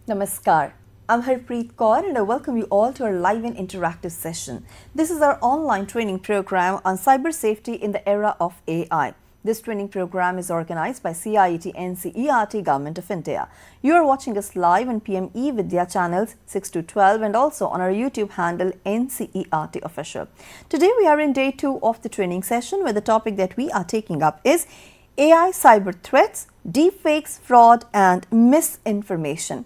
Namaskar. I'm Harpreet Kaur and I welcome you all to our live and interactive session. This is our online training program on cyber safety in the era of AI. This training program is organized by CIET NCERT Government of India. You are watching us live on PM eVidya channels 6 to 12 and also on our YouTube handle NCERT Official. Today we are in day 2 of the training session where the topic that we are taking up is AI cyber threats, deepfakes, fraud and misinformation.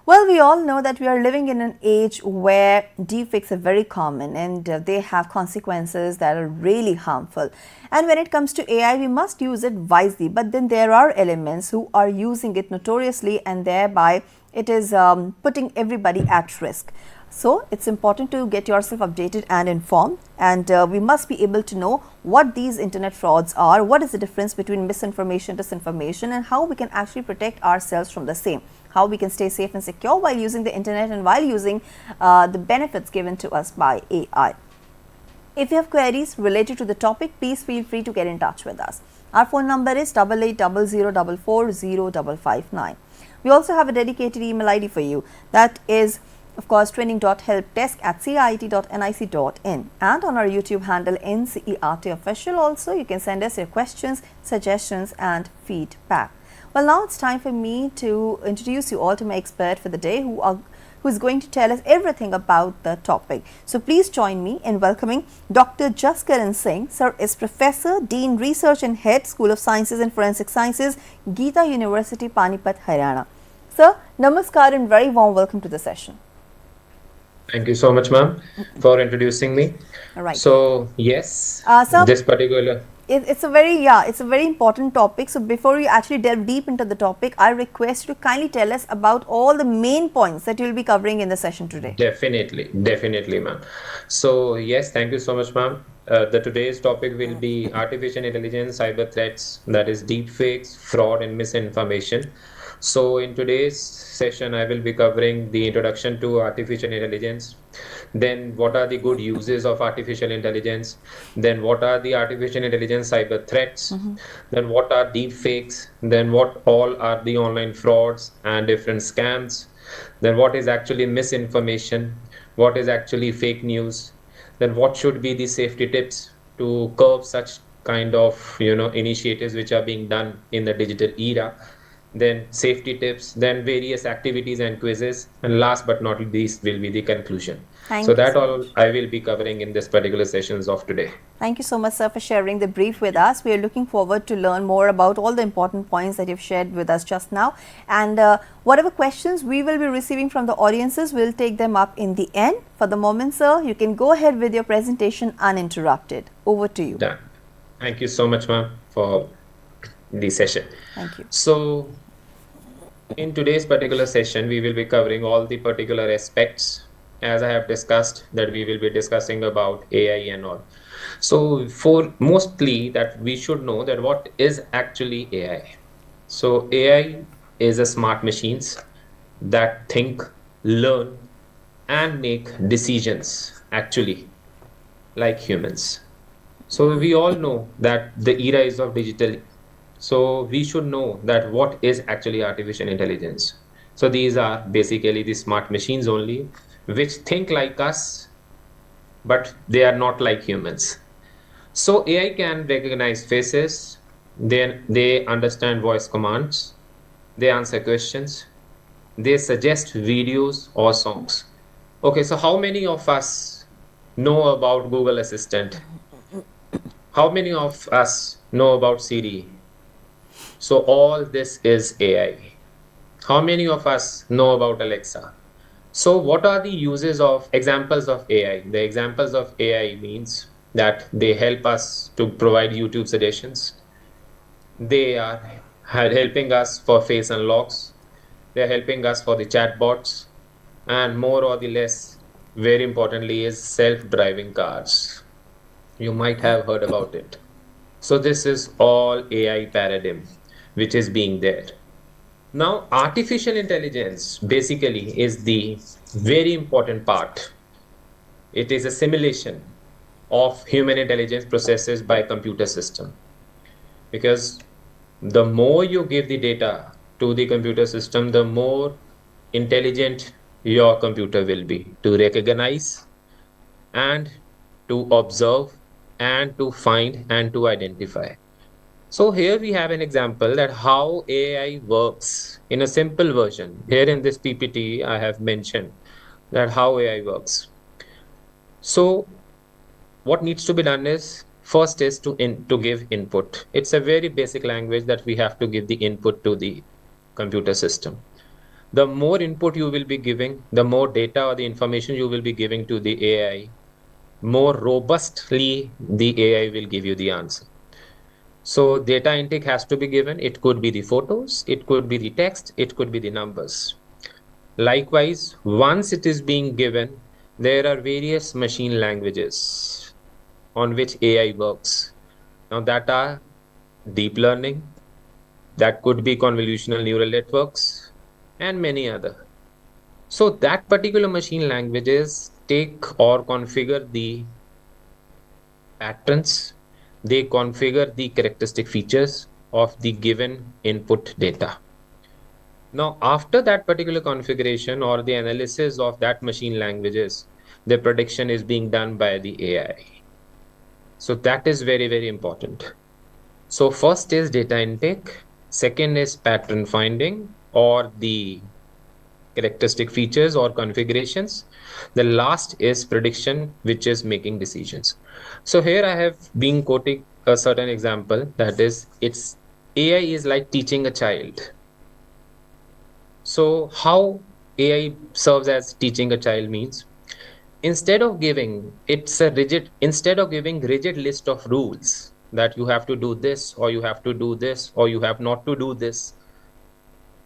Well, we all know that we are living in an age where deepfakes are very common and they have consequences that are really harmful. And when it comes to AI, we must use it wisely. But then there are elements who are using it notoriously and thereby it is putting everybody at risk. So it's important to get yourself updated and informed, and we must be able to know what these internet frauds are, what is the difference between misinformation, disinformation, and how we can actually protect ourselves from the same, how we can stay safe and secure while using the internet and while using the benefits given to us by AI. If you have queries related to the topic, please feel free to get in touch with us. Our phone number is 8800440559. We also have a dedicated email ID for you, that is of course training.helpdesk@cit.nic.in, and on our YouTube handle NCERT Official. Also, you can send us your questions, suggestions and feedback. Well, now it's time for me to introduce you all to my expert for the day who is going to tell us everything about the topic. So please join me in welcoming Dr. Jaskaran Singh. Sir is Professor, Dean, Research and Head, School of Sciences and Forensic Sciences, Geeta University, Panipat, Haryana. Sir, namaskar and very warm welcome to the session. Thank you so much, ma'am, for introducing me. All right. So, yes, So this particular... it's a very important topic. So before we actually delve deep into the topic, I request you to kindly tell us about all the main points that you will be covering in the session today. Definitely, ma'am. So, yes, thank you so much, ma'am. Today's topic will be artificial intelligence, cyber threats, that is deepfakes, fraud and misinformation. So in today's session, I will be covering the introduction to artificial intelligence, then what are the good uses of artificial intelligence, then what are the artificial intelligence cyber threats, then what are deepfakes, then what all are the online frauds and different scams, then what is actually misinformation, what is actually fake news, then what should be the safety tips to curb such kind of initiatives which are being done in the digital era, then safety tips, then various activities and quizzes, and last but not least will be the conclusion. So that all I will be covering in this particular sessions of today. Thank you so much, sir, for sharing the brief with us. We are looking forward to learn more about all the important points that you've shared with us just now. And whatever questions we will be receiving from the audiences, we'll take them up in the end. For the moment, sir, you can go ahead with your presentation uninterrupted. Over to you. Done. Thank you so much, ma'am, for the session. Thank you. So in today's particular session, we will be covering all the particular aspects, as I have discussed, that we will be discussing about AI and all. So for mostly that we should know that what is actually AI. So AI is a smart machines that think, learn and make decisions actually like humans. So we all know that the era is of digital. So we should know that what is actually artificial intelligence. So these are basically the smart machines only, which think like us, but they are not like humans. So AI can recognize faces, they understand voice commands, they answer questions, they suggest videos or songs. Okay, so how many of us know about Google Assistant? How many of us know about Siri? So all this is AI. How many of us know about Alexa? So what are the uses of examples of AI? The examples of AI means that they help us to provide YouTube suggestions. They are helping us for face unlocks. They are helping us for the chatbots. And more or the less, very importantly, is self-driving cars. You might have heard about it. So this is all AI paradigm which is being there. Now, artificial intelligence basically is the very important part. It is a simulation of human intelligence processes by computer system. Because the more you give the data to the computer system, the more intelligent your computer will be to recognize and to observe and to find and to identify. So here we have an example that how AI works in a simple version. Here in this PPT, I have mentioned that how AI works. So what needs to be done is first is to give input. It's a very basic language that we have to give the input to the computer system. The more input you will be giving, the more data or the information you will be giving to the AI, more robustly the AI will give you the answer. So data intake has to be given. It could be the photos, it could be the text, it could be the numbers. Likewise, once it is being given, there are various machine languages on which AI works. Now that are deep learning, that could be convolutional neural networks, and many other. So that particular machine languages take or configure the patterns, they configure the characteristic features of the given input data. Now, after that particular configuration or the analysis of that machine languages, the prediction is being done by the AI. So that is very, very important. So first is data intake, second is pattern finding or the characteristic features or configurations. The last is prediction, which is making decisions. So here I have been quoting a certain example that is, it's AI is like teaching a child. So how AI serves as teaching a child means instead of giving rigid list of rules that you have to do this or you have to do this or you have not to do this,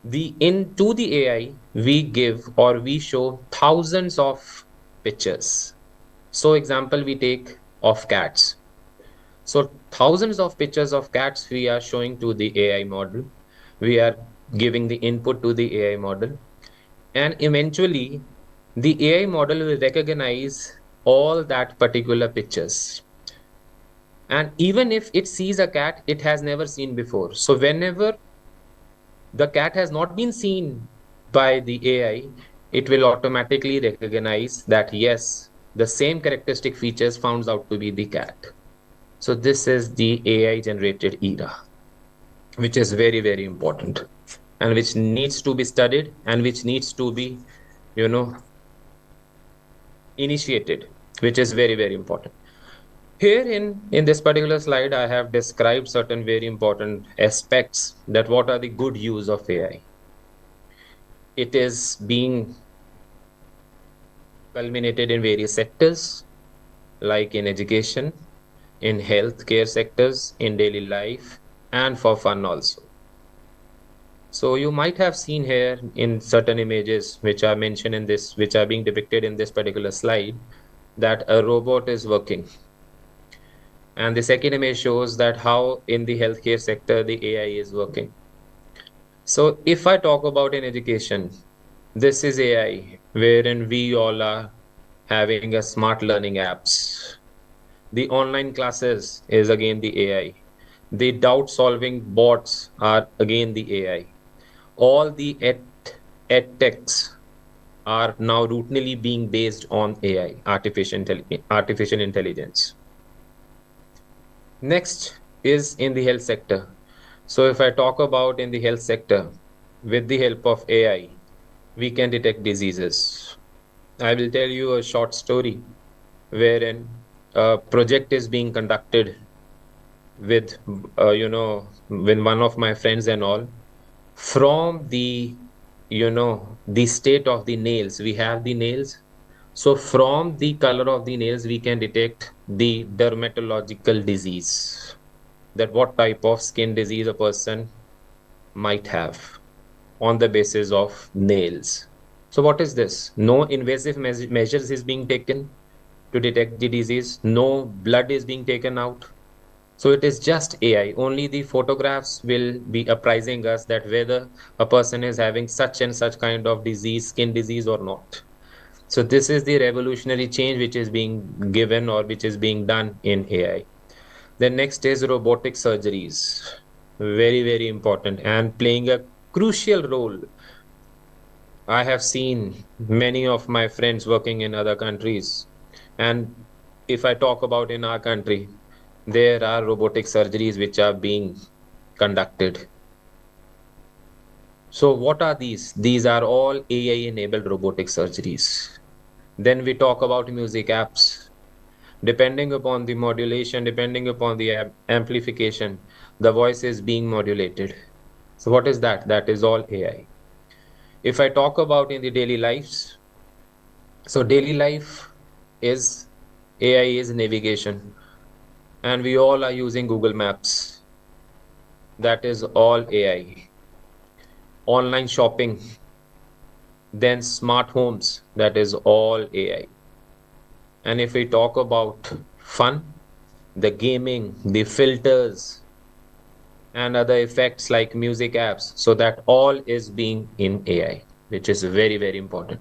to the AI, we give or we show thousands of pictures. So example we take of cats. So thousands of pictures of cats we are showing to the AI model. We are giving the input to the AI model. And eventually the AI model will recognize all that particular pictures. And even if it sees a cat it has never seen before. So whenever the cat has not been seen by the AI, it will automatically recognize that yes, the same characteristic features found out to be the cat. So this is the AI generated era, which is very, very important and which needs to be studied and which needs to be, initiated, which is very, very important. Here in this particular slide, I have described certain very important aspects that what are the good use of AI. It is being culminated in various sectors, like in education, in healthcare sectors, in daily life, and for fun also. So you might have seen here in certain images which are mentioned in this, which are being depicted in this particular slide, that a robot is working. And the second image shows that how in the healthcare sector the AI is working. So if I talk about in education, this is AI, wherein we all are having a smart learning apps. The online classes is again the AI. The doubt solving bots are again the AI. All the ed techs are now routinely being based on AI, artificial intelligence. Next is in the health sector. So if I talk about in the health sector, with the help of AI, we can detect diseases. I will tell you a short story wherein a project is being conducted with, with one of my friends and all. From the, the state of the nails, we have the nails. So from the color of the nails, we can detect the dermatological disease, that what type of skin disease a person might have on the basis of nails. So what is this? No invasive measures is being taken to detect the disease. No blood is being taken out. So it is just AI. Only the photographs will be apprising us that whether a person is having such and such kind of disease, skin disease or not. So this is the revolutionary change which is being given or which is being done in AI. Then next is robotic surgeries. Very, very important and playing a crucial role I have seen many of my friends working in other countries. And if I talk about in our country, there are robotic surgeries which are being conducted. So what are these? These are all AI-enabled robotic surgeries. Then we talk about music apps. Depending upon the modulation, depending upon the amplification, the voice is being modulated. So what is that? That is all AI. If I talk about in the daily lives, so daily life is AI is navigation, and we all are using Google Maps. That is all AI. Online shopping, then smart homes, that is all AI. And if we talk about fun, the gaming, the filters, and other effects like music apps, so that all is being in AI, which is very, very important.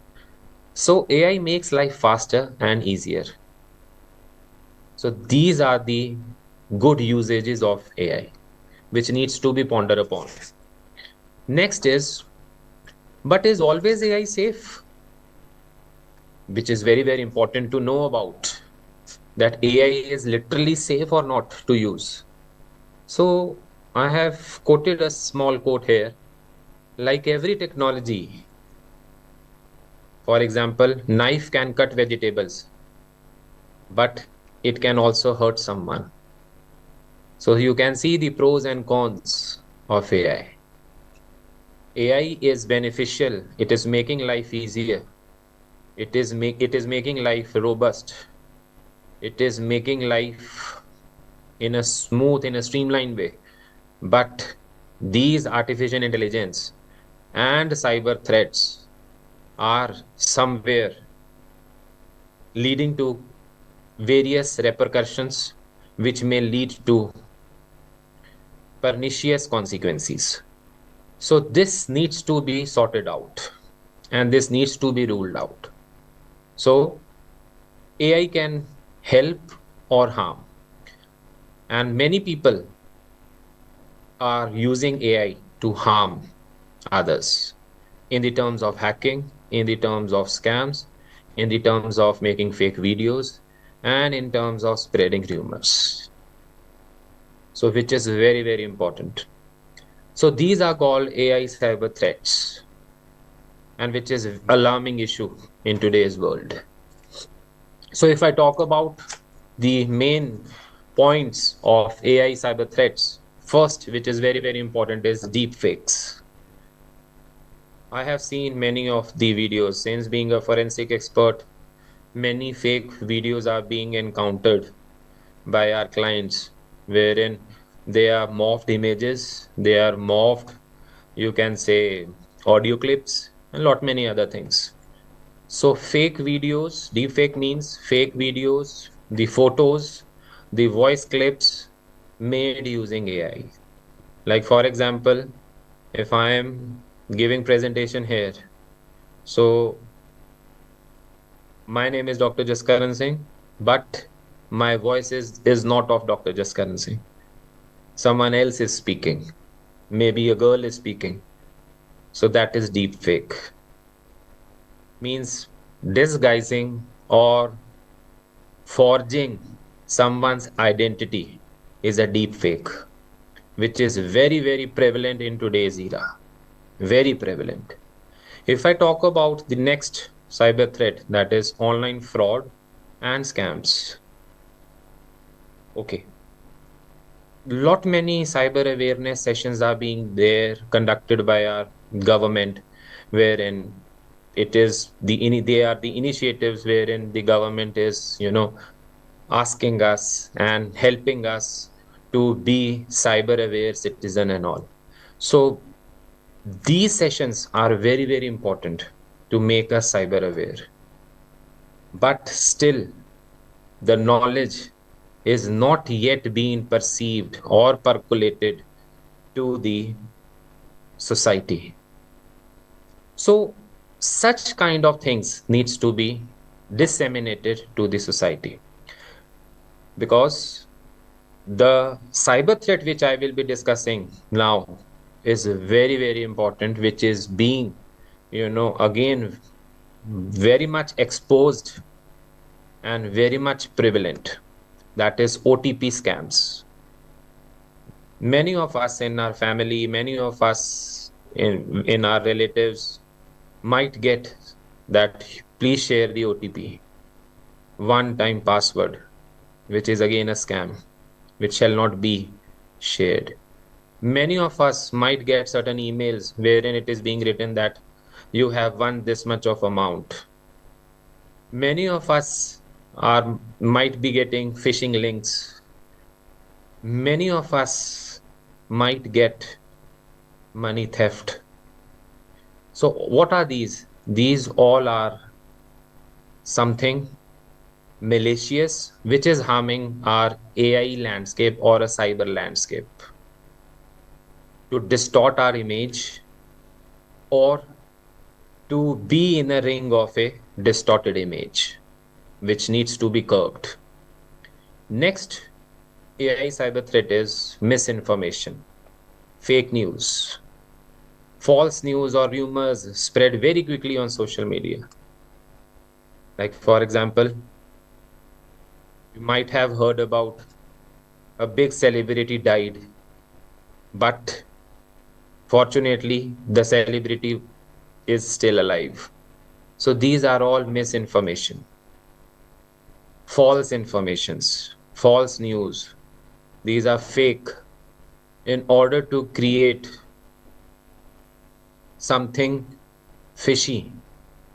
So AI makes life faster and easier. So these are the good usages of AI, which needs to be pondered upon. Next is, but is always AI safe? Which is very, very important to know about, that AI is literally safe or not to use. So I have quoted a small quote here. Like every technology, for example, knife can cut vegetables, but it can also hurt someone. So you can see the pros and cons of AI. AI is beneficial. It is making life easier. It is making life robust. It is making life in a smooth, in a streamlined way. But these artificial intelligence and cyber threats are somewhere leading to various repercussions which may lead to pernicious consequences. So this needs to be sorted out and this needs to be ruled out. So AI can help or harm, and many people are using AI to harm others in the terms of hacking, in the terms of scams, in the terms of making fake videos, and in terms of spreading rumors. So, which is very, very important. So, these are called AI cyber threats, and which is alarming issue in today's world. So, if I talk about the main points of AI cyber threats, first, which is very, very important, is deepfakes. I have seen many of the videos since being a forensic expert. Many fake videos are being encountered by our clients, wherein they are morphed images, they are morphed, you can say, audio clips, and lot many other things. So fake videos, deepfake means fake videos, the photos, the voice clips made using AI. Like for example, if I am giving presentation here, so my name is Dr. Jaskaran Singh, but my voice is not of Dr. Jaskaran Singh. Someone else is speaking. Maybe a girl is speaking. So that is deep fake. Means disguising or forging someone's identity is a deep fake, which is very, very prevalent in today's era. Very prevalent. If I talk about the next cyber threat, that is online fraud and scams. Okay. Lot many cyber awareness sessions are being there conducted by our government, wherein it is they are the initiatives wherein the government is, asking us and helping us to be cyber aware citizen and all. So these sessions are very, very important to make us cyber aware. But still, the knowledge is not yet being perceived or percolated to the society. So such kind of things needs to be disseminated to the society, because the cyber threat which I will be discussing now is very, very important, which is being again, very much exposed and very much prevalent. That is OTP scams. Many of us in our family, many of us in our relatives might get that, please share the OTP, one-time password, which is again a scam, which shall not be shared. Many of us might get certain emails wherein it is being written that you have won this much of amount. Many of us might be getting phishing links. Many of us might get money theft. So what are these? These all are something malicious which is harming our AI landscape or a cyber landscape to distort our image or to be in a ring of a distorted image, which needs to be curbed. Next AI cyber threat is misinformation, fake news. False news or rumors spread very quickly on social media. Like, for example, you might have heard about a big celebrity died, but fortunately, the celebrity is still alive. So these are all misinformation, false informations, false news. These are fake in order to create something fishy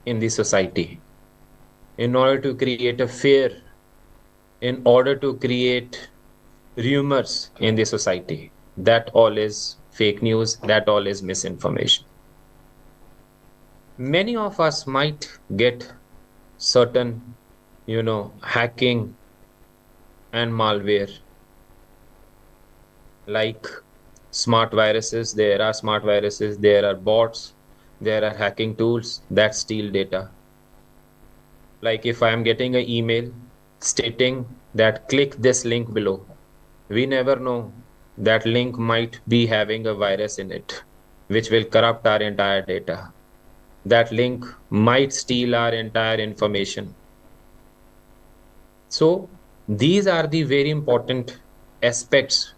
in the society, in order to create a fear, in order to create rumors in the society. That all is fake news, that all is misinformation. Many of us might get certain, hacking and malware, like smart viruses. There are smart viruses, there are bots, there are hacking tools that steal data. Like if I am getting an email stating that click this link below, we never know that link might be having a virus in it, which will corrupt our entire data. That link might steal our entire information. So these are the very important aspects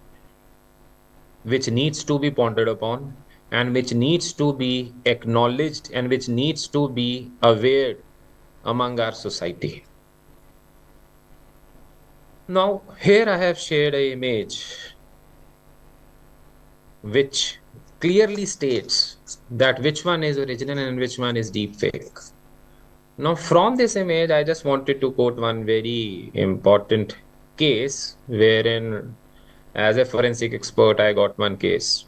which needs to be pondered upon and which needs to be acknowledged and which needs to be aware among our society. Now, here I have shared an image which clearly states that which one is original and which one is deepfake. Now, from this image, I just wanted to quote one very important case wherein, as a forensic expert, I got one case.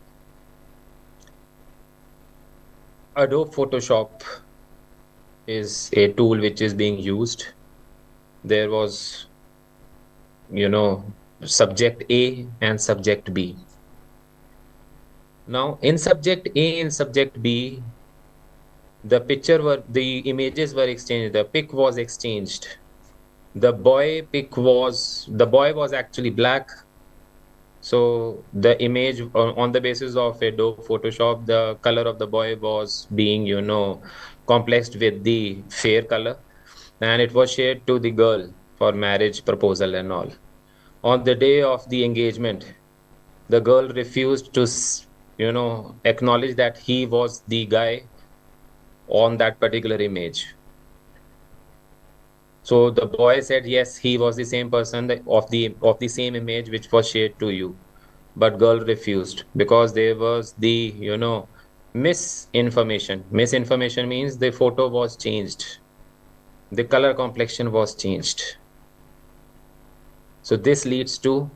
Adobe Photoshop is a tool which is being used. There was, subject A and subject B. Now, in subject A and subject B, the images were exchanged. The pic was exchanged. The boy was actually black. So the image on the basis of Adobe Photoshop, the color of the boy was being, complexed with the fair color, and it was shared to the girl for marriage proposal and all. On the day of the engagement, the girl refused to, acknowledge that he was the guy on that particular image. So the boy said, yes, he was the same person of the same image which was shared to you. But girl refused because there was the, misinformation. Misinformation means the photo was changed. The color complexion was changed. So this leads to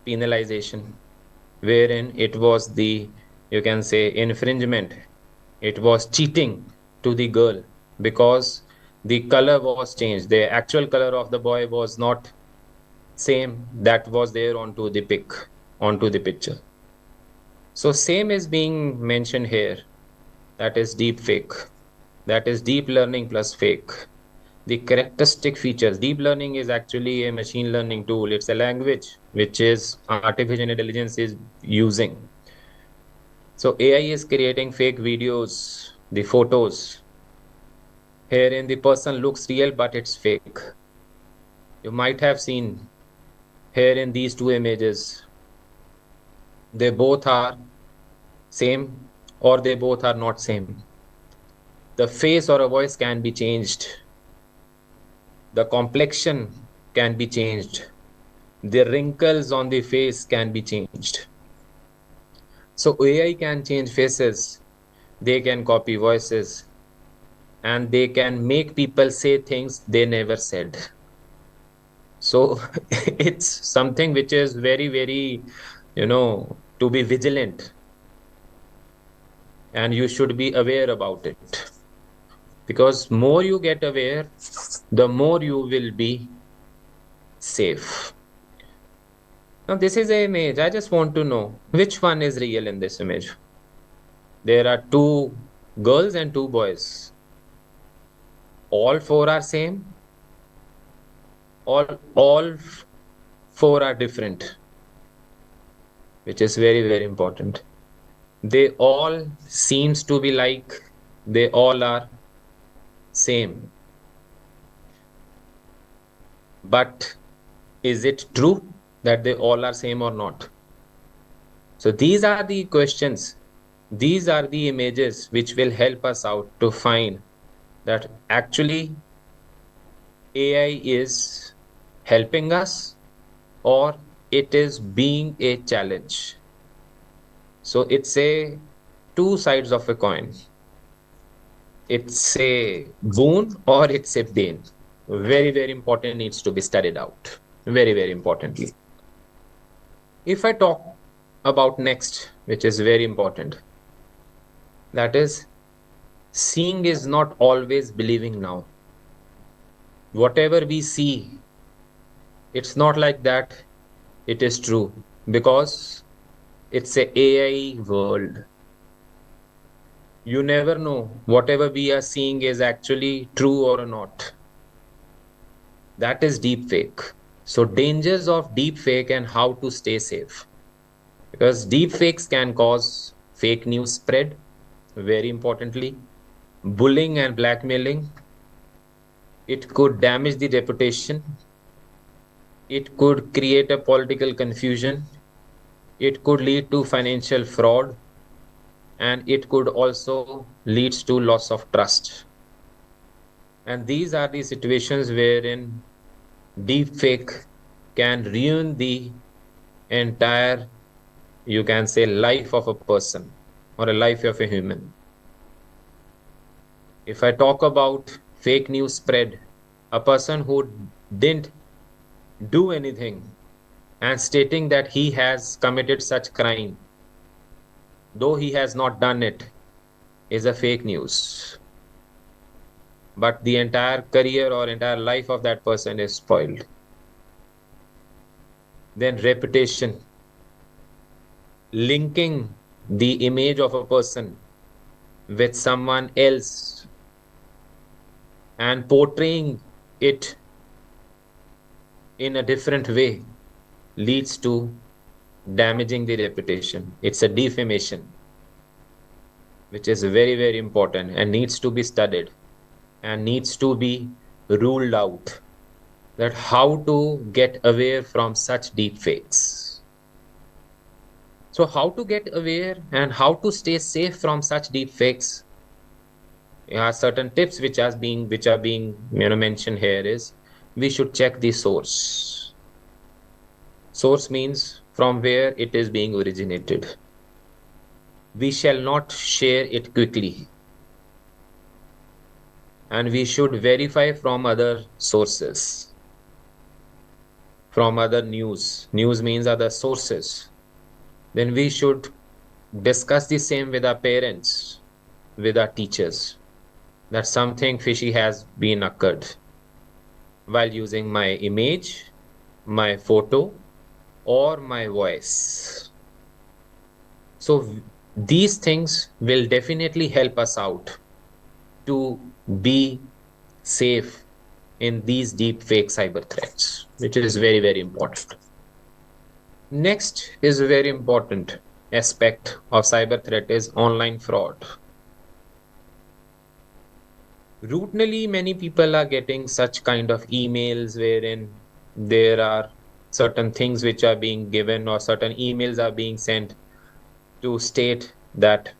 penalization, wherein it was you can say, infringement. It was cheating to the girl because the color was changed. The actual color of the boy was not same that was there onto the picture. So same is being mentioned here. That is deep fake. That is deep learning plus fake. The characteristic features. Deep learning is actually a machine learning tool. It's a language which is artificial intelligence is using. So AI is creating fake videos, the photos. Herein the person looks real, but it's fake. You might have seen here in these two images, they both are same or they both are not same. The face or a voice can be changed. The complexion can be changed. The wrinkles on the face can be changed. So AI can change faces. They can copy voices. And they can make people say things they never said. So it's something which is very, very, to be vigilant. And you should be aware about it. Because more you get aware, the more you will be safe. Now, this is an image. I just want to know which one is real in this image. There are two girls and two boys. All four are same. All four are different, which is very, very important. They all seems to be like they all are same. But is it true that they all are same or not? So these are the questions. These are the images which will help us out to find that actually AI is helping us or it is being a challenge. So it's a two sides of a coin. It's a boon or it's a bane. Very, very important, needs to be studied out. Very, very importantly. If I talk about next, which is very important, that is, seeing is not always believing now. Whatever we see, it's not like that it is true because it's a AI world. You never know whatever we are seeing is actually true or not. That is deepfake. So dangers of deepfake and how to stay safe. Because deepfakes can cause fake news spread, very importantly, bullying and blackmailing. It could damage the reputation. It could create a political confusion. It could lead to financial fraud. And it could also lead to loss of trust. And these are the situations wherein deepfake can ruin the entire, you can say, life of a person or a life of a human. If I talk about fake news spread, a person who didn't do anything and stating that he has committed such crime, though he has not done it, is a fake news. But the entire career or entire life of that person is spoiled. Then reputation. Linking the image of a person with someone else and portraying it in a different way leads to damaging the reputation. It's a defamation, which is very, very important and needs to be studied and needs to be ruled out, that how to get away from such deepfakes. So how to get aware and how to stay safe from such deepfakes? There are certain tips which are being mentioned here is we should check the source. Source means from where it is being originated. We shall not share it quickly. And we should verify from other sources, from other news. News means other sources. Then we should discuss the same with our parents, with our teachers, that something fishy has been occurred while using my image, my photo, or my voice. So these things will definitely help us out to be safe in these deep fake cyber threats, which is very, very important. Next is a very important aspect of cyber threat is online fraud. Routinely, many people are getting such kind of emails wherein there are certain things which are being given, or certain emails are being sent to state that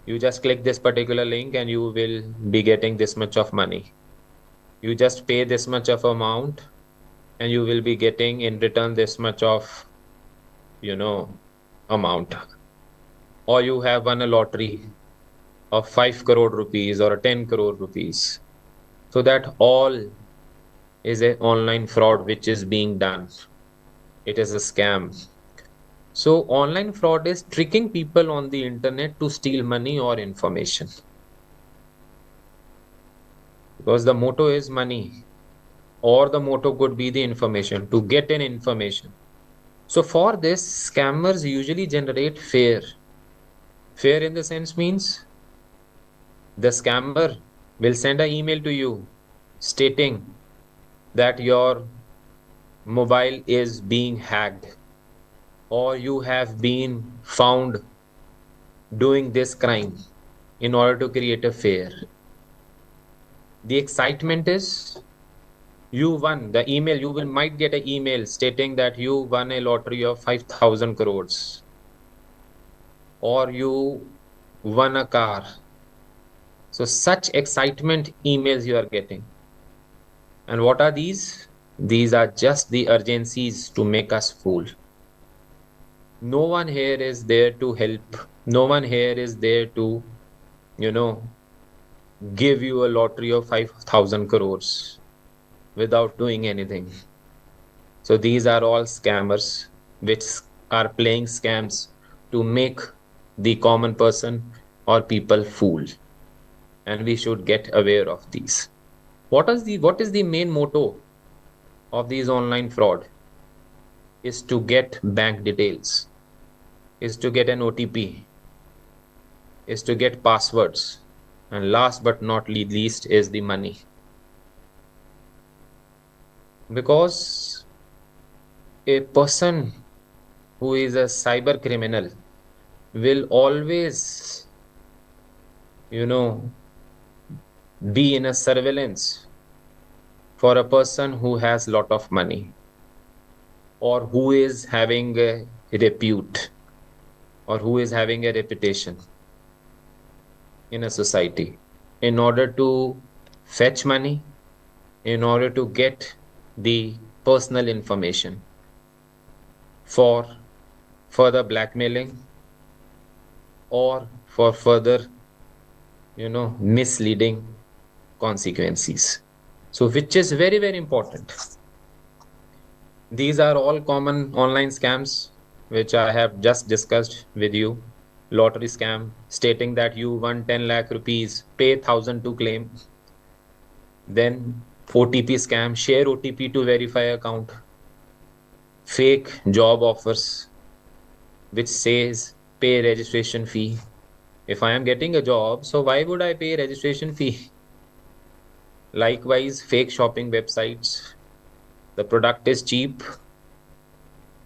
you just click this particular link and you will be getting this much of money. You just pay this much of amount and you will be getting in return this much of, amount. Or you have won a lottery of 5 crore rupees or 10 crore rupees. So that all is an online fraud which is being done. It is a scam. So online fraud is tricking people on the internet to steal money or information. Because the motto is money, or the motto could be the information, to get an information. So for this, scammers usually generate fear. Fear in the sense means the scammer will send an email to you stating that your mobile is being hacked, or you have been found doing this crime, in order to create a fear. The excitement is you won the email. You will might get an email stating that you won a lottery of 5,000 crores, or you won a car. So such excitement emails you are getting. And what are these? These are just the urgencies to make us fool. No one here is there to help. No one here is there to, you know, give you a lottery of 5,000 crores without doing anything. So these are all scammers which are playing scams to make the common person or people fool. And we should get aware of these. What is the main motto of these online fraud? Is to get bank details, is to get an OTP, is to get passwords, and last but not least is the money. Because a person who is a cyber criminal will always, be in a surveillance for a person who has lot of money, or who is having a repute, or who is having a reputation in a society, in order to fetch money, in order to get the personal information for further blackmailing, or for further, misleading consequences. So which is very, very important. These are all common online scams which I have just discussed with you. Lottery scam stating that you won 10 lakh rupees, pay 1,000 to claim. Then OTP scam, share OTP to verify account. Fake job offers which says pay registration fee. If I am getting a job, so why would I pay registration fee? Likewise, fake shopping websites. The product is cheap.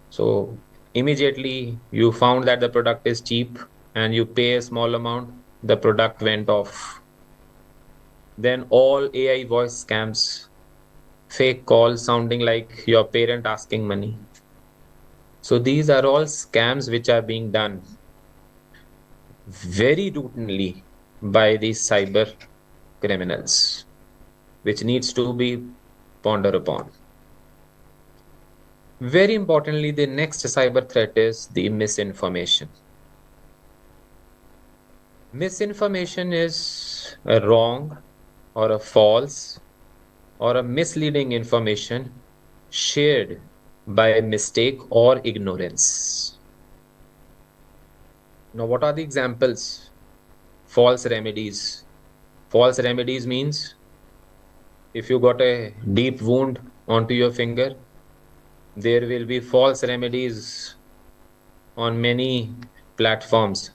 So immediately you found that the product is cheap and you pay a small amount, the product went off. Then all AI voice scams, fake calls sounding like your parent asking money. So these are all scams which are being done very routinely by these cyber criminals, which needs to be pondered upon. Very importantly, the next cyber threat is the misinformation. Misinformation is a wrong or a false or a misleading information shared by mistake or ignorance. Now, what are the examples? False remedies. False remedies means if you got a deep wound onto your finger, there will be false remedies on many platforms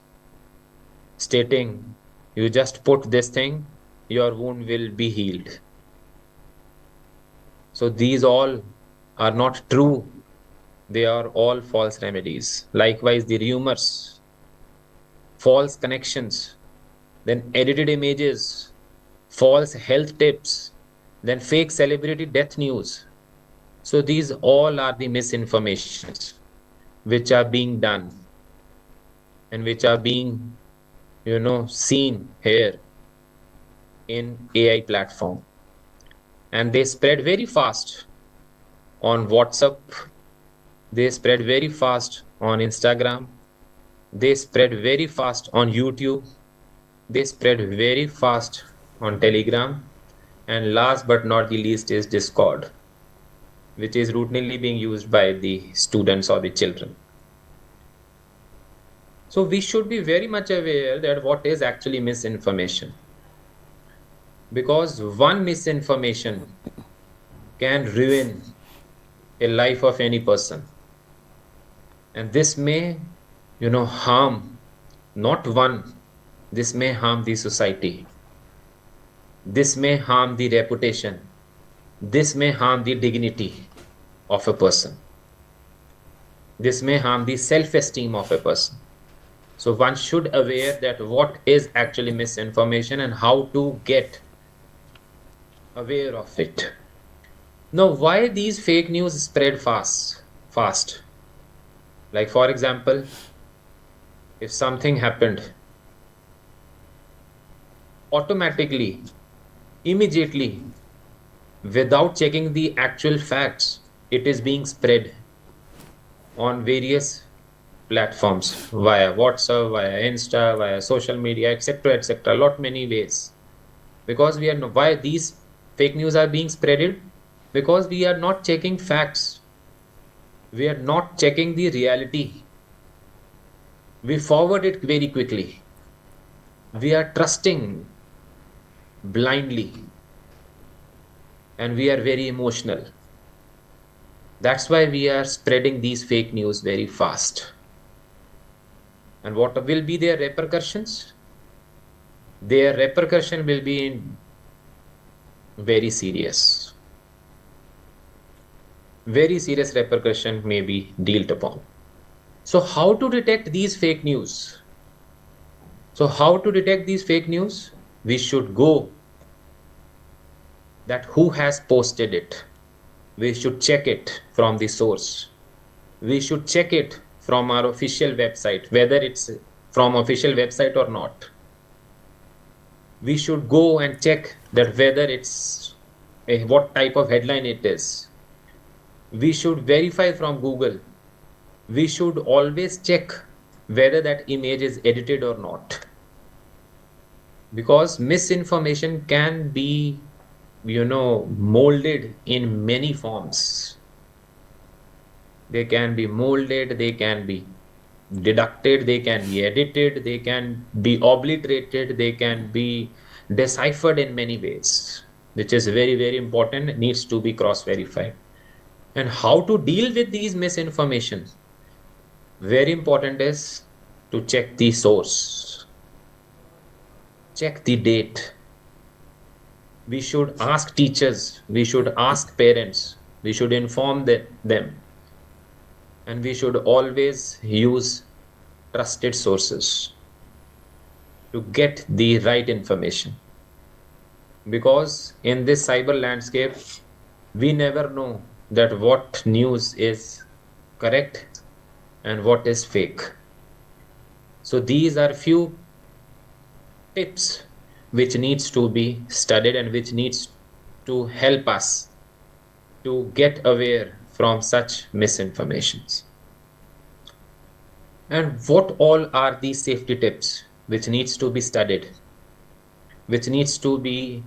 stating you just put this thing, your wound will be healed. So these all are not true. They are all false remedies. Likewise, the rumors, false connections, then edited images, false health tips, then fake celebrity death news. So these all are the misinformations which are being done and which are being, seen here in AI platform. And they spread very fast on WhatsApp. They spread very fast on Instagram. They spread very fast on YouTube. They spread very fast on Telegram. And last but not the least is Discord, which is routinely being used by the students or the children. So we should be very much aware that what is actually misinformation. Because one misinformation can ruin a life of any person. And this may, harm not one, this may harm the society. This may harm the reputation. This may harm the dignity of a person. This may harm the self-esteem of a person. So one should aware that what is actually misinformation and how to get aware of it. Now, why these fake news spread fast? Like, for example, if something happened, automatically, immediately, without checking the actual facts, it is being spread on various platforms via WhatsApp, via Insta, via social media, etc., lot many ways. Because why these fake news are being spreaded? Because we are not checking facts. We are not checking the reality. We forward it very quickly. We are trusting blindly. And we are very emotional. That's why we are spreading these fake news very fast. And what will be their repercussions? Their repercussion will be very serious. Very serious repercussion may be dealt upon. So how to detect these fake news? We should go that who has posted it. We should check it from the source. We should check it from our official website, whether it's from official website or not. We should go and check that whether it's what type of headline it is. We should verify from Google. We should always check whether that image is edited or not. Because misinformation can be, molded in many forms. They can be molded, they can be deducted, they can be edited, they can be obliterated, they can be deciphered in many ways, which is very, very important. It needs to be cross-verified. And how to deal with these misinformation? Very important is to check the source. Check the date. We should ask teachers, we should ask parents, we should inform them. And we should always use trusted sources to get the right information. Because in this cyber landscape, we never know that what news is correct and what is fake. So these are few tips which needs to be studied and which needs to help us to get aware from such misinformations. And what all are these safety tips which needs to be studied, which needs to be,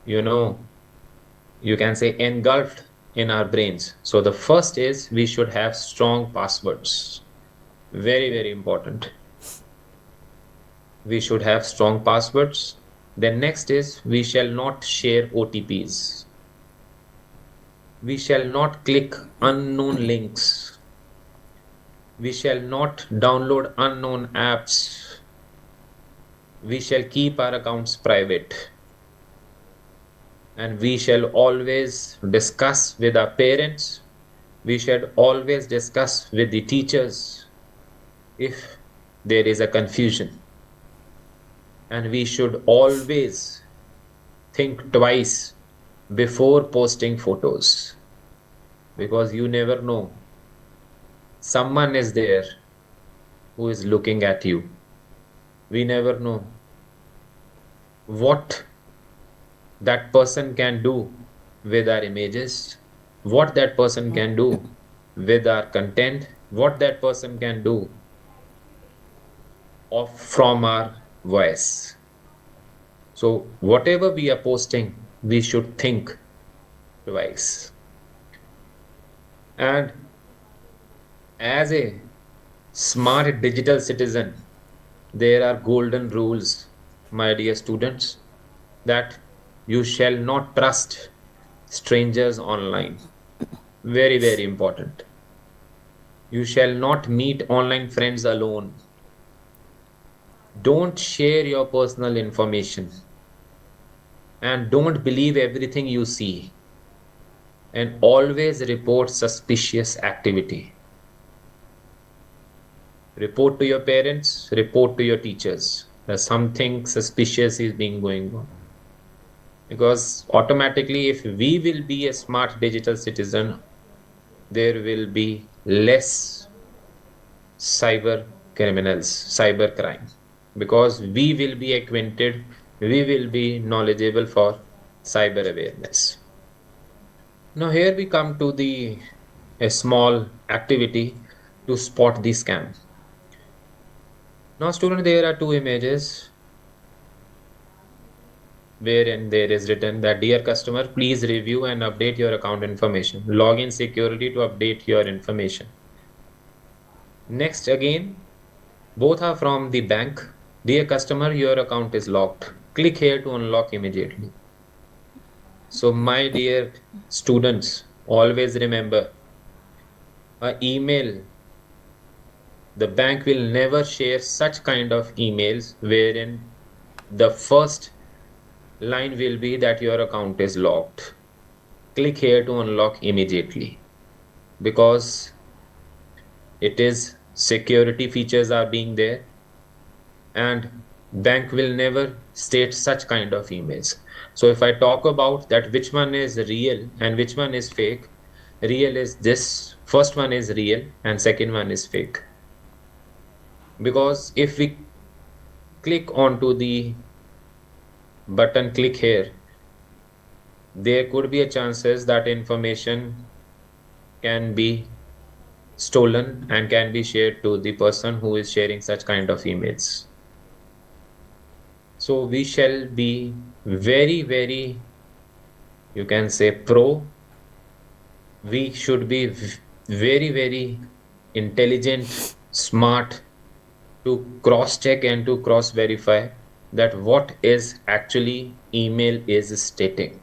you can say engulfed in our brains. So the first is we should have strong passwords. Very, very important. We should have strong passwords. Then next is we shall not share OTPs. We shall not click unknown links. We shall not download unknown apps. We shall keep our accounts private. And we shall always discuss with our parents. We should always discuss with the teachers if there is a confusion. And we should always think twice before posting photos, because you never know. Someone is there who is looking at you. We never know what that person can do with our images, what that person can do with our content, what that person can do from our voice. So whatever we are posting, we should think twice. And as a smart digital citizen, there are golden rules, my dear students, that you shall not trust strangers online. Very, very important. You shall not meet online friends alone. Don't share your personal information. And don't believe everything you see. And always report suspicious activity. Report to your parents, report to your teachers that something suspicious is being going on. Because automatically, if we will be a smart digital citizen, there will be less cyber criminals, cyber crime, because we will be acquainted, we will be knowledgeable for cyber awareness. Now here we come to a small activity to spot the scam. Now student, there are two images wherein there is written that, dear customer, please review and update your account information. Log in securely to update your information. Next again, both are from the bank. Dear customer, your account is locked. Click here to unlock immediately. So my dear students, always remember, an email, the bank will never share such kind of emails wherein the first line will be that your account is locked. Click here to unlock immediately, because it is security features are being there, and bank will never state such kind of emails. So if I talk about that which one is real and which one is fake, real is this, first one is real and second one is fake. Because if we click onto the button, click here, there could be a chances that information can be stolen and can be shared to the person who is sharing such kind of emails. So we shall be very, very, you can say, pro. We should be very, very intelligent, smart, to cross check and to cross verify that what is actually email is stating,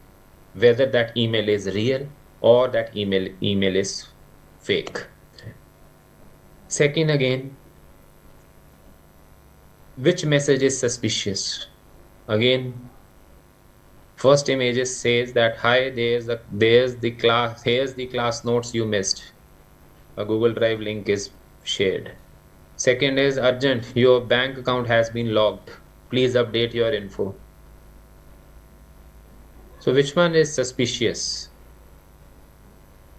whether that email is real or that email is fake. Second again, which message is suspicious? Again, first image says that, hi, here's the class notes you missed. A Google Drive link is shared. Second is urgent, your bank account has been logged. Please update your info. So which one is suspicious?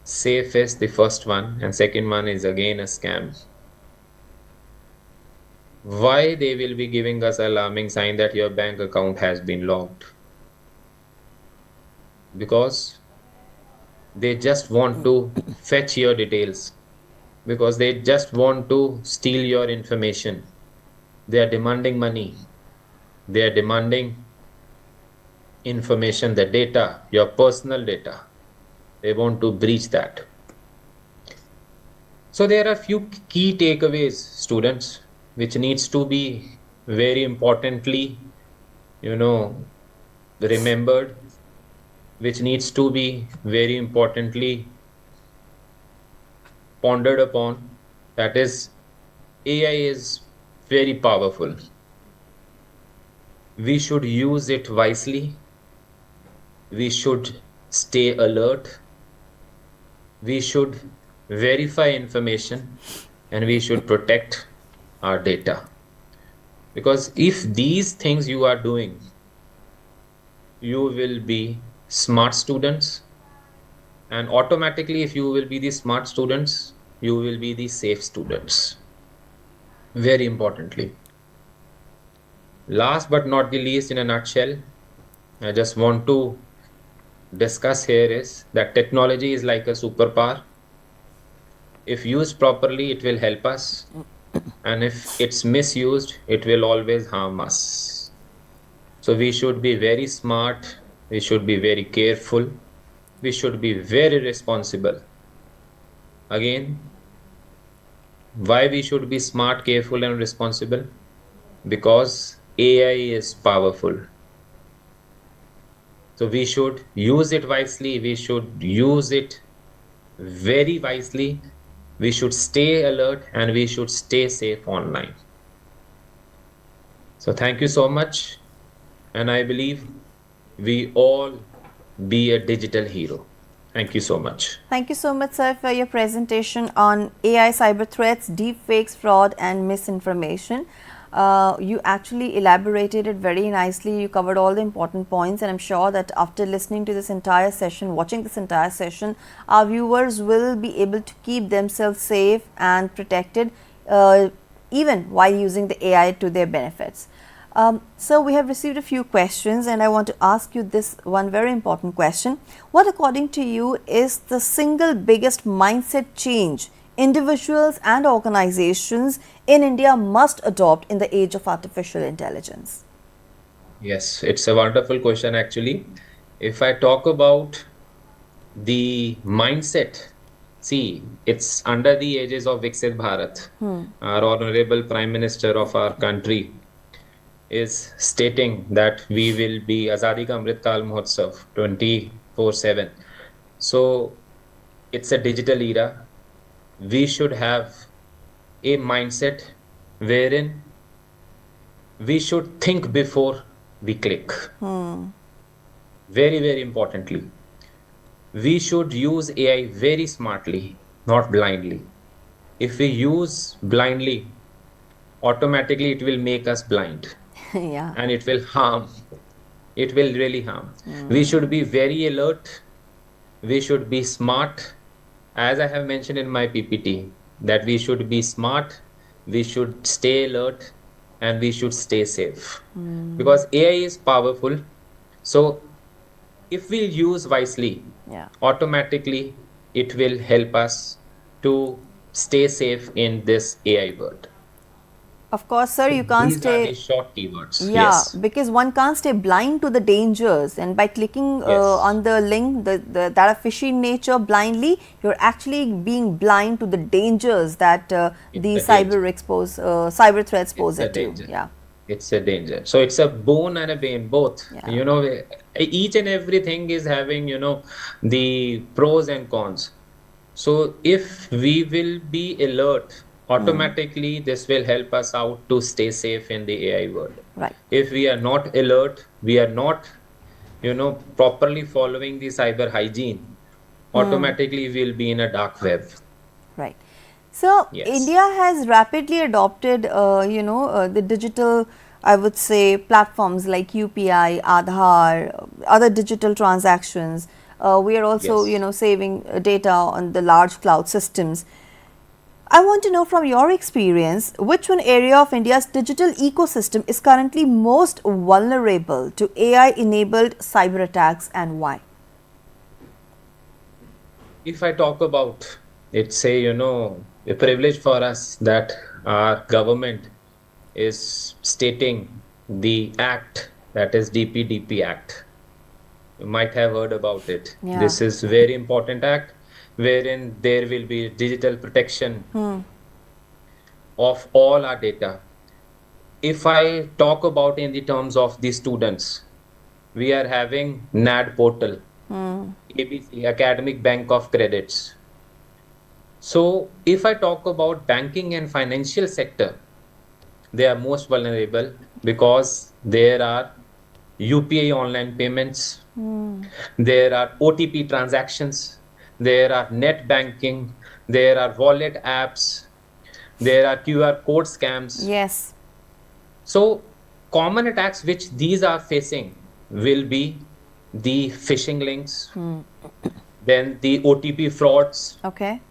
Safe is the first one, and second one is again a scam. Why they will be giving us alarming sign that your bank account has been logged? Because they just want to fetch your details, because they just want to steal your information. They are demanding money. They are demanding information, the data, your personal data. They want to breach that. So there are few key takeaways, students, which needs to be very importantly, remembered, which needs to be very importantly pondered upon. That is, AI is very powerful. We should use it wisely. We should stay alert. We should verify information, and we should protect our data. Because if these things you are doing, you will be smart students, and automatically, if you will be the smart students, you will be the safe students. Very importantly. Last but not the least, in a nutshell, I just want to discuss here is that technology is like a superpower. If used properly, it will help us, and if it's misused, it will always harm us. So we should be very smart, we should be very careful, we should be very responsible. Again, why we should be smart, careful, and responsible? Because AI is powerful. So we should use it wisely, we should use it very wisely, we should stay alert, and we should stay safe online. So thank you so much, and I believe we all be a digital hero. Thank you so much. Thank you so much, sir, for your presentation on AI cyber threats, deepfakes, fraud, and misinformation. You actually elaborated it very nicely. You covered all the important points, and I'm sure that after listening to this entire session, watching this entire session, our viewers will be able to keep themselves safe and protected, even while using the AI to their benefits. So we have received a few questions, and I want to ask you this one very important question. What, according to you, is the single biggest mindset change individuals and organizations in India must adopt in the age of artificial intelligence? Yes, it's a wonderful question actually. If I talk about the mindset, see, it's under the ages of Viksit Bharat. Our honorable Prime Minister of our country is stating that we will be Azadi Ka Amrit Kal Mahotsav 24/7. So it's a digital era. We should have a mindset wherein we should think before we click. Very, very importantly, we should use AI very smartly, not blindly. If we use blindly, automatically it will make us blind. Yeah. And it will harm. It will really harm. We should be very alert. We should be smart. As I have mentioned in my PPT, that we should be smart, we should stay alert, and we should stay safe. Because AI is powerful. So if we use wisely, automatically it will help us to stay safe in this AI world. Of course, sir, you can't These are the short keywords. Yeah, Yes. because one can't stay blind to the dangers, and by clicking on the link that are fishy in nature blindly, you're actually being blind to the dangers that the cyber threats pose at you. Yeah. It's a danger. So it's a boon and a bane, both. Yeah. You know, each and everything is having, the pros and cons. So if we will be alert, automatically this will help us out to stay safe in the AI world. Right. If we are not alert, we are not, properly following the cyber hygiene, automatically we'll be in a dark web. Right. So Yes. India has rapidly adopted, the digital, I would say, platforms like UPI, Aadhaar, other digital transactions. We are also, Yes. saving data on the large cloud systems. I want to know from your experience, which one area of India's digital ecosystem is currently most vulnerable to AI-enabled cyber attacks, and why? If I talk about, it's a privilege for us that our government is stating the act, that is DPDP Act. You might have heard about it. Yeah. This is very important act wherein there will be digital protection of all our data. If I talk about in the terms of the students, we are having NAD portal, ABC, Academic Bank of Credits. So if I talk about banking and financial sector, they are most vulnerable because there are UPI online payments, there are OTP transactions, there are net banking, there are wallet apps, there are QR code scams. Yes. So common attacks which these are facing will be the phishing links, then the OTP frauds, Okay.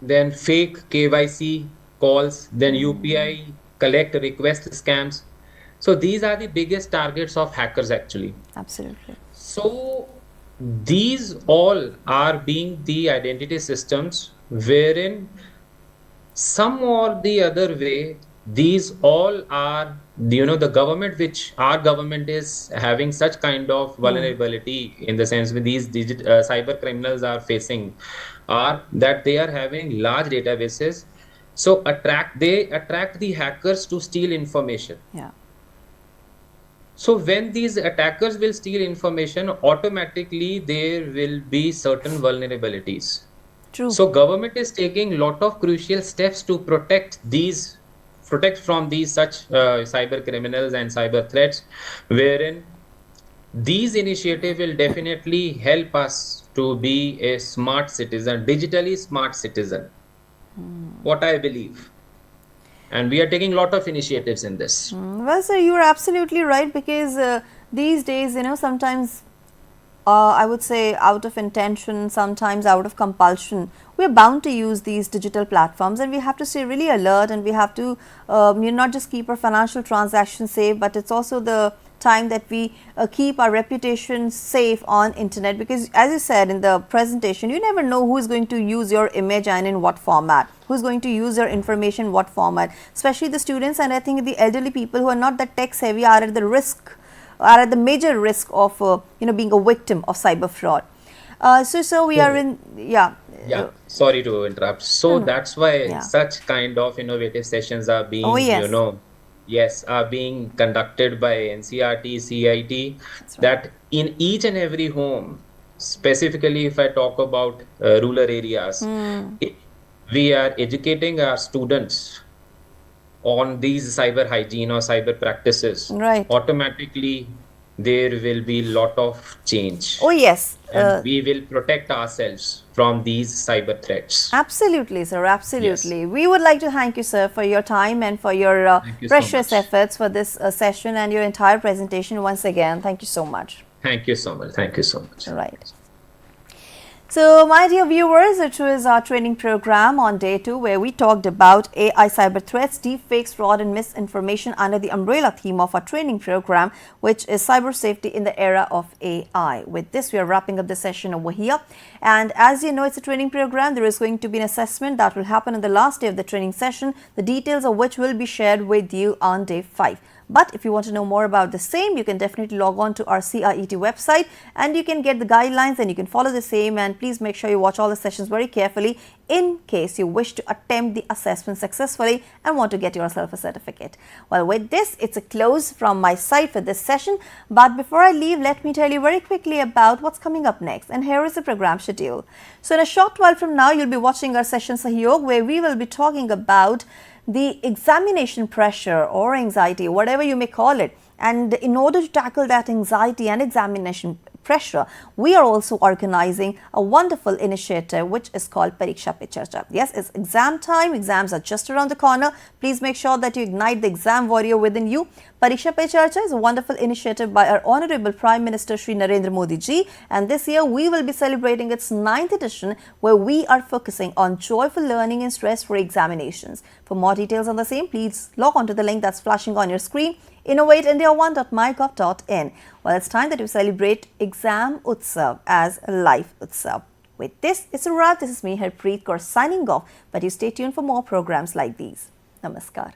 then fake KYC calls, then UPI collect request scams. So these are the biggest targets of hackers actually. Absolutely. So these all are being the identity systems wherein some or the other way these all are the government, which our government is having such kind of vulnerability in the sense with these cyber criminals are facing are that they are having large databases, so they attract the hackers to steal information. Yeah. So when these attackers will steal information, automatically there will be certain vulnerabilities. True. So government is taking lot of crucial steps to protect from these such cyber criminals and cyber threats, wherein these initiatives will definitely help us to be a smart citizen, digitally smart citizen. What I believe. And we are taking lot of initiatives in this. Well, sir, you are absolutely right, because these days, sometimes I would say out of intention, sometimes out of compulsion, we are bound to use these digital platforms, and we have to stay really alert, and we have to not just keep our financial transactions safe, but it's also the time that we keep our reputation safe on internet, because as you said in the presentation, you never know who is going to use your image and in what format, who is going to use your information in what format, especially the students, and I think the elderly people who are not that tech savvy are at the major risk of being a victim of cyber fraud. So we are in Sorry to interrupt. So No. that's why Yeah. such kind of innovative sessions are being, Oh, yes. are being conducted by NCERT, CIT, That's right. that in each and every home, specifically if I talk about rural areas, we are educating our students on these cyber hygiene or cyber practices. Right. Automatically there will be lot of change. Oh, yes. And we will protect ourselves from these cyber threats. Absolutely, sir. Absolutely. We would like to thank you, sir, for your time and for your Thank you so precious much. efforts for this session and your entire presentation once again. Thank you so much. Thank you so much. Thank you so much. Right. So, my dear viewers, it was our training program on day 2 where we talked about AI cyber threats, deepfakes, fraud and misinformation under the umbrella theme of our training program, which is cyber safety in the era of AI. With this, we are wrapping up the session over here. And as you know, it's a training program. There is going to be an assessment that will happen on the last day of the training session, the details of which will be shared with you on day 5. But if you want to know more about the same, you can definitely log on to our CIET website and you can get the guidelines and you can follow the same. And please make sure you watch all the sessions very carefully in case you wish to attempt the assessment successfully and want to get yourself a certificate. Well, with this, it's a close from my side for this session. But before I leave, let me tell you very quickly about what's coming up next. And here is the program schedule. So in a short while from now, you'll be watching our session Sahyog, where we will be talking about the examination pressure or anxiety, whatever you may call it. And in order to tackle that anxiety and examination pressure, we are also organizing a wonderful initiative which is called Pariksha Pe Charcha. Yes, it's exam time. Exams are just around the corner. Please make sure that you ignite the exam warrior within you. Pariksha Pe Charcha is a wonderful initiative by our Honorable Prime Minister Shri Narendra Modi ji, and this year we will be celebrating its 9th edition, where we are focusing on joyful learning and stress-free examinations. For more details on the same, please log on to the link that's flashing on your screen, innovateindia1.mygov.in. Well, it's time that we celebrate Exam Utsav as a life Utsav. With this, it's a wrap. This is me, Harpreet Kaur, signing off, but you stay tuned for more programs like these. Namaskar.